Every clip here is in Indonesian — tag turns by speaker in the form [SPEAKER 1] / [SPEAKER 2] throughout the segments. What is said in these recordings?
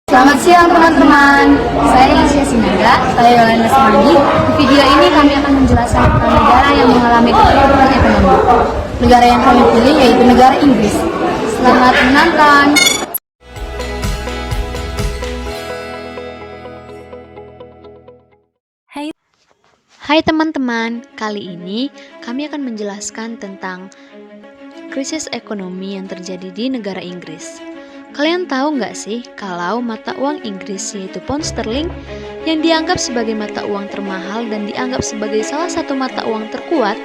[SPEAKER 1] Selamat siang teman-teman, saya Lisya Sinaga, saya Yolanda Semanggi. Di video ini kami akan menjelaskan tentang negara yang mengalami pertumbuhan ekonomi. Negara yang kami pilih yaitu negara Inggris. Selamat menonton!
[SPEAKER 2] Hai teman-teman, kali ini kami akan menjelaskan tentang krisis ekonomi yang terjadi di negara Inggris. Kalian tahu nggak sih kalau mata uang Inggris yaitu pound sterling yang dianggap sebagai mata uang termahal dan dianggap sebagai salah satu mata uang terkuat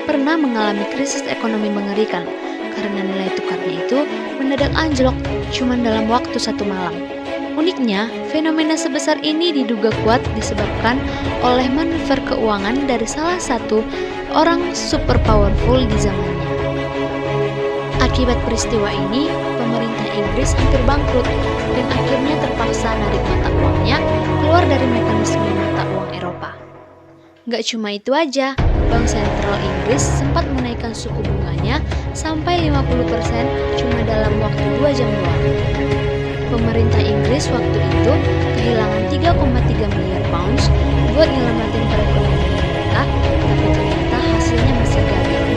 [SPEAKER 2] pernah mengalami krisis ekonomi mengerikan karena nilai tukarnya itu mendadak anjlok cuma dalam waktu satu malam. Uniknya, fenomena sebesar ini diduga kuat disebabkan oleh manuver keuangan dari salah satu orang super powerful di zamannya. Akibat peristiwa ini, pemerintah Inggris hampir bangkrut dan akhirnya terpaksa narik mata uangnya keluar dari mekanisme mata uang Eropa. Nggak cuma itu aja, Bank Sentral Inggris sempat menaikkan suku bunganya sampai 50% cuma dalam waktu 2 jam doang. Pemerintah Inggris waktu itu kehilangan 3,3 miliar pounds buat nyelamatin perekonomian mereka, tapi ternyata hasilnya masih gagal.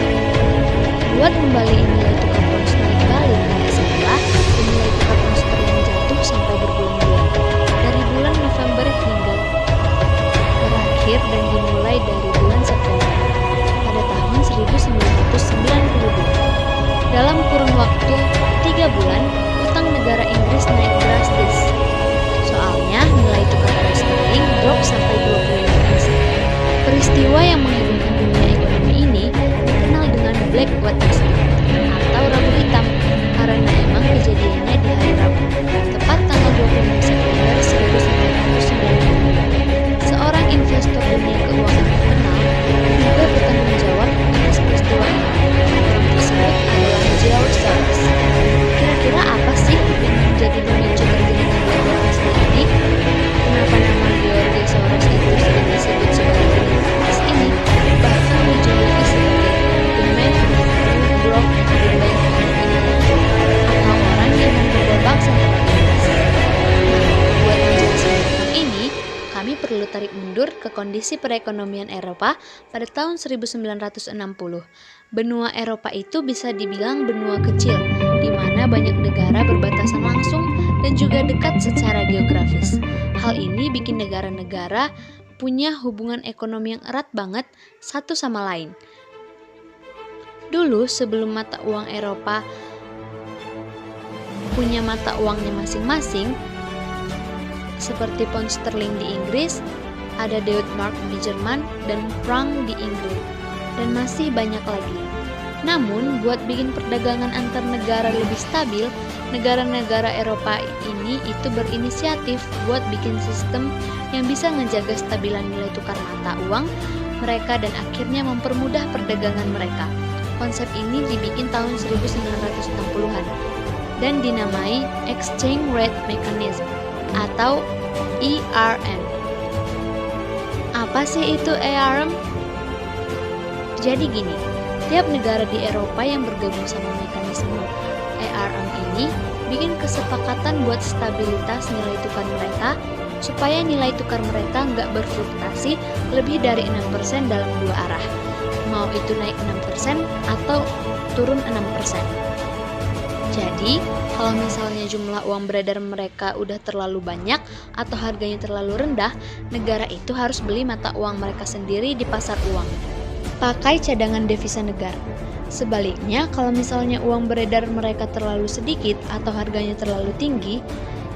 [SPEAKER 2] Buat kembaliin nilai tukar pounds naik balik naik sebelah, dan nilai tukar pounds sterling jatuh sampai berbulan-bulan, dari bulan November hingga berakhir dan dimulai dari bulan September pada tahun 1992. Dalam kurun waktu 3 bulan, utang negara Inggris naik drastis. Soalnya nilai tukar pound sterling drop sampai 25%. Peristiwa yang menghebohkan dunia ekonomi ini dikenal dengan Black Wednesday atau Rabu Hitam karena emang kejadiannya di hari Rabu, tepat tanggal 26 September 1990. Seorang investor dunia keuangan terkenal juga bertanggung jawab atas peristiwa ini. Orang tersebut adalah George Soros. Kira-kira apa sih yang menjadi pemicu terjadinya Black Wednesday ini? Kenapa nama George Soros itu sering disebut sebagai penyintas ini? Bahkan dijuluki sebagai the man who broke the bank atau orang yang membobol bank sentral Inggris. Buat menjelaskan tentang ini, kami perlu tarik mundur ke kondisi perekonomian Eropa pada tahun 1960. Benua Eropa itu bisa dibilang benua kecil, di mana banyak negara berbatasan langsung dan juga dekat secara geografis. Hal ini bikin negara-negara punya hubungan ekonomi yang erat banget satu sama lain. Dulu sebelum mata uang Eropa punya mata uangnya masing-masing, seperti pound sterling di Inggris, ada Deutschmark di Jerman, dan franc di Inggris, dan masih banyak lagi. Namun, buat bikin perdagangan antar negara lebih stabil, negara-negara Eropa ini itu berinisiatif buat bikin sistem yang bisa ngejaga stabilan nilai tukar mata uang mereka dan akhirnya mempermudah perdagangan mereka. Konsep ini dibikin tahun 1960-an dan dinamai Exchange Rate Mechanism atau ERM. Apa sih itu ERM? Jadi gini, tiap negara di Eropa yang bergabung sama mekanisme ERM ini bikin kesepakatan buat stabilitas nilai tukar mereka supaya nilai tukar mereka nggak berfluktuasi lebih dari 6% dalam dua arah. Mau itu naik 6% atau turun 6%. Jadi, kalau misalnya jumlah uang beredar mereka udah terlalu banyak atau harganya terlalu rendah, negara itu harus beli mata uang mereka sendiri di pasar uang. Pakai cadangan devisa negara. Sebaliknya, kalau misalnya uang beredar mereka terlalu sedikit atau harganya terlalu tinggi,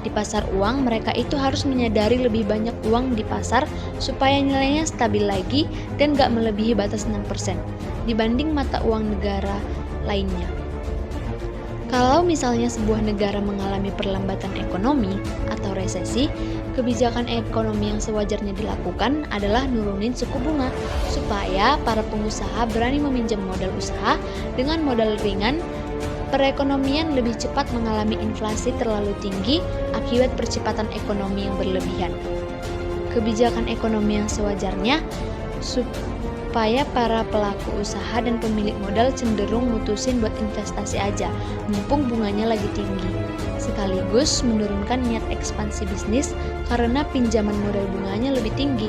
[SPEAKER 2] di pasar uang mereka itu harus menyadari lebih banyak uang di pasar supaya nilainya stabil lagi dan gak melebihi batas 6% dibanding mata uang negara lainnya. Kalau misalnya sebuah negara mengalami perlambatan ekonomi atau resesi, kebijakan ekonomi yang sewajarnya dilakukan adalah nurunin suku bunga supaya para pengusaha berani meminjam modal usaha dengan modal ringan. Perekonomian lebih cepat mengalami inflasi terlalu tinggi akibat percepatan ekonomi yang berlebihan. Kebijakan ekonomi yang sewajarnya supaya para pelaku usaha dan pemilik modal cenderung mutusin buat investasi aja, mumpung bunganya lagi tinggi. sekaligus menurunkan niat ekspansi bisnis karena pinjaman modal bunganya lebih tinggi.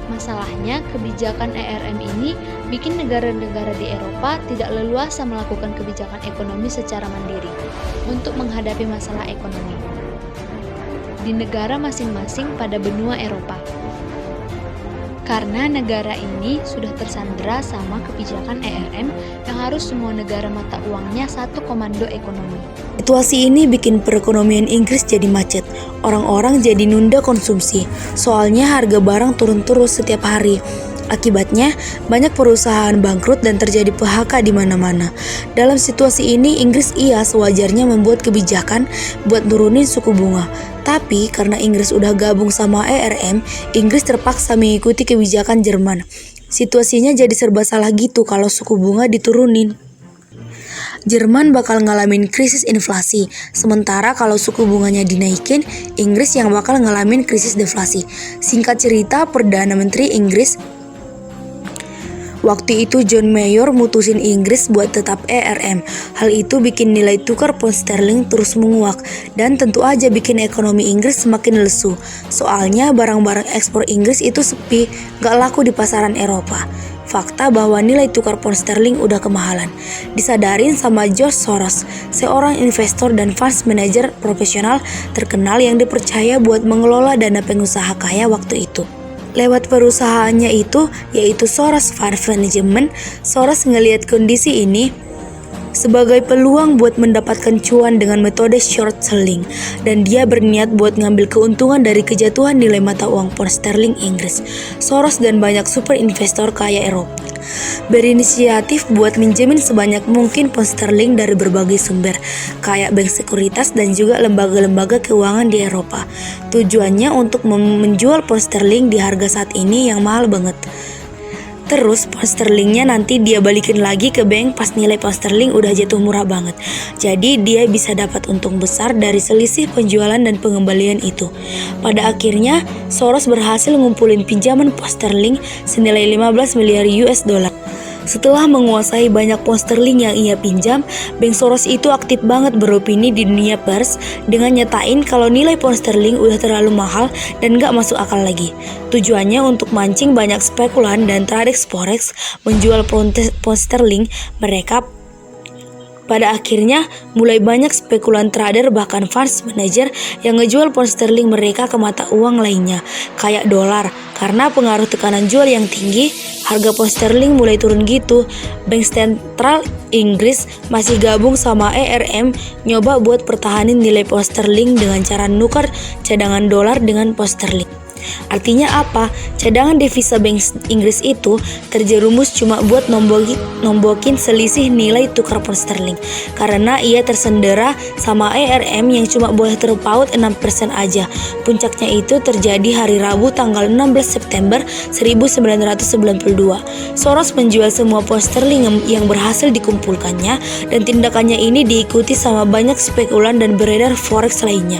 [SPEAKER 2] Masalahnya, kebijakan ERM ini bikin negara-negara di Eropa tidak leluasa melakukan kebijakan ekonomi secara mandiri untuk menghadapi masalah ekonomi di negara masing-masing pada benua Eropa. Karena negara ini sudah tersandera sama kebijakan ERM yang harus semua negara mata uangnya satu komando ekonomi.
[SPEAKER 3] Situasi ini bikin perekonomian Inggris jadi macet. Orang-orang jadi nunda konsumsi, soalnya harga barang turun terus setiap hari. Akibatnya, banyak perusahaan bangkrut dan terjadi PHK di mana-mana. Dalam situasi ini, Inggris sewajarnya membuat kebijakan buat nurunin suku bunga. Tapi karena Inggris udah gabung sama ERM, Inggris terpaksa mengikuti kebijakan Jerman. Situasinya jadi serba salah gitu kalau suku bunga diturunin. Jerman bakal ngalamin krisis inflasi, sementara kalau suku bunganya dinaikin, Inggris yang bakal ngalamin krisis deflasi. Singkat cerita, Perdana Menteri Inggris waktu itu John Major mutusin Inggris buat tetap ERM. Hal itu bikin nilai tukar pound sterling terus menguak dan tentu aja bikin ekonomi Inggris semakin lesu. Soalnya barang-barang ekspor Inggris itu sepi, gak laku di pasaran Eropa. Fakta bahwa nilai tukar pound sterling udah kemahalan disadarin sama George Soros, seorang investor dan funds manager profesional terkenal yang dipercaya buat mengelola dana pengusaha kaya waktu itu. Lewat perusahaannya itu, yaitu Soros Fund Management, Soros ngelihat kondisi ini sebagai peluang buat mendapatkan cuan dengan metode short selling, dan dia berniat buat ngambil keuntungan dari kejatuhan nilai mata uang pound sterling Inggris. Soros dan banyak super investor kaya Eropa berinisiatif buat minjemin sebanyak mungkin pound sterling dari berbagai sumber, kayak bank sekuritas dan juga lembaga-lembaga keuangan di Eropa. Tujuannya untuk menjual pound sterling di harga saat ini yang mahal banget. Terus pound sterlingnya nanti dia balikin lagi ke bank pas nilai pound sterling udah jatuh murah banget. Jadi dia bisa dapat untung besar dari selisih penjualan dan pengembalian itu. Pada akhirnya Soros berhasil ngumpulin pinjaman pound sterling senilai 15 miliar US dollar. Setelah menguasai banyak pound sterling yang ia pinjam, Bank Soros itu aktif banget beropini di dunia pers dengan nyatain kalau nilai pound sterling udah terlalu mahal dan gak masuk akal lagi. Tujuannya untuk mancing banyak spekulan dan traders forex menjual pound sterling mereka. Pada akhirnya, mulai banyak spekulan trader bahkan funds manager yang ngejual pound sterling mereka ke mata uang lainnya, kayak dolar. Karena pengaruh tekanan jual yang tinggi, harga pound sterling mulai turun gitu. Bank sentral Inggris masih gabung sama ERM nyoba buat pertahanin nilai pound sterling dengan cara nukar cadangan dolar dengan pound sterling. Artinya apa? Cadangan devisa Bank Inggris itu terjerumus cuma buat nombokin selisih nilai tukar pound sterling, karena ia tersendera sama ERM yang cuma boleh terpaut 6% aja. Puncaknya itu terjadi hari Rabu tanggal 16 September 1992. Soros menjual semua pound sterling yang berhasil dikumpulkannya, dan tindakannya ini diikuti sama banyak spekulan dan beredar forex lainnya.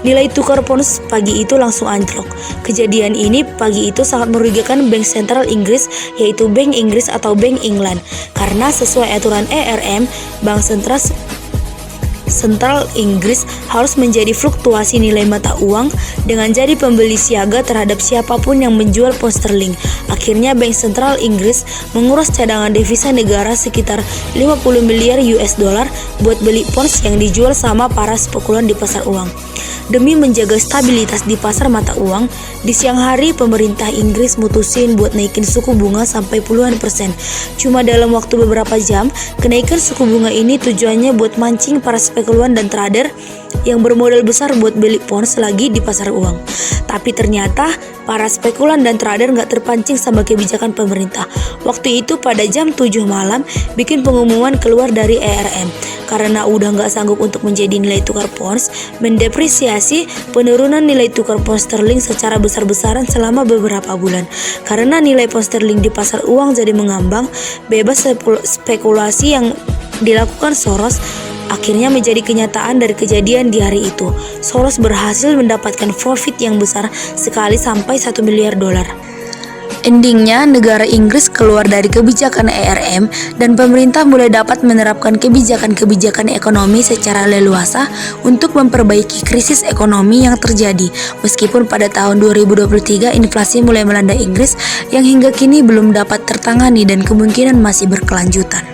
[SPEAKER 3] Nilai tukar pound pagi itu langsung anjlok. Kejadian ini pagi itu sangat merugikan Bank Sentral Inggris, yaitu Bank Inggris atau Bank England, karena sesuai aturan ERM, Bank Sentral Inggris harus menjadi fluktuasi nilai mata uang dengan jadi pembeli siaga terhadap siapapun yang menjual pound sterling. Akhirnya Bank Sentral Inggris menguras cadangan devisa negara sekitar 50 miliar US dollar buat beli pounds yang dijual sama para spekulan di pasar uang. Demi menjaga stabilitas di pasar mata uang, di siang hari pemerintah Inggris mutusin buat naikin suku bunga sampai puluhan persen. Cuma dalam waktu beberapa jam, kenaikan suku bunga ini tujuannya buat mancing para spekulan dan trader yang bermodal besar buat beli pounds lagi di pasar uang. Tapi ternyata para spekulan dan trader gak terpancing sama kebijakan pemerintah. Waktu itu pada jam 7 malam bikin pengumuman keluar dari ERM karena udah gak sanggup untuk menjadi nilai tukar pounds, mendepresiasi penurunan nilai tukar pound sterling secara besar-besaran selama beberapa bulan. Karena nilai pound sterling di pasar uang jadi mengambang, bebas spekulasi yang dilakukan Soros akhirnya menjadi kenyataan dari kejadian di hari itu. Soros berhasil mendapatkan profit yang besar sekali sampai 1 miliar dolar. Endingnya, negara Inggris keluar dari kebijakan ERM dan pemerintah mulai dapat menerapkan kebijakan-kebijakan ekonomi secara leluasa untuk memperbaiki krisis ekonomi yang terjadi. Meskipun pada tahun 2023 inflasi mulai melanda Inggris yang hingga kini belum dapat tertangani dan kemungkinan masih berkelanjutan.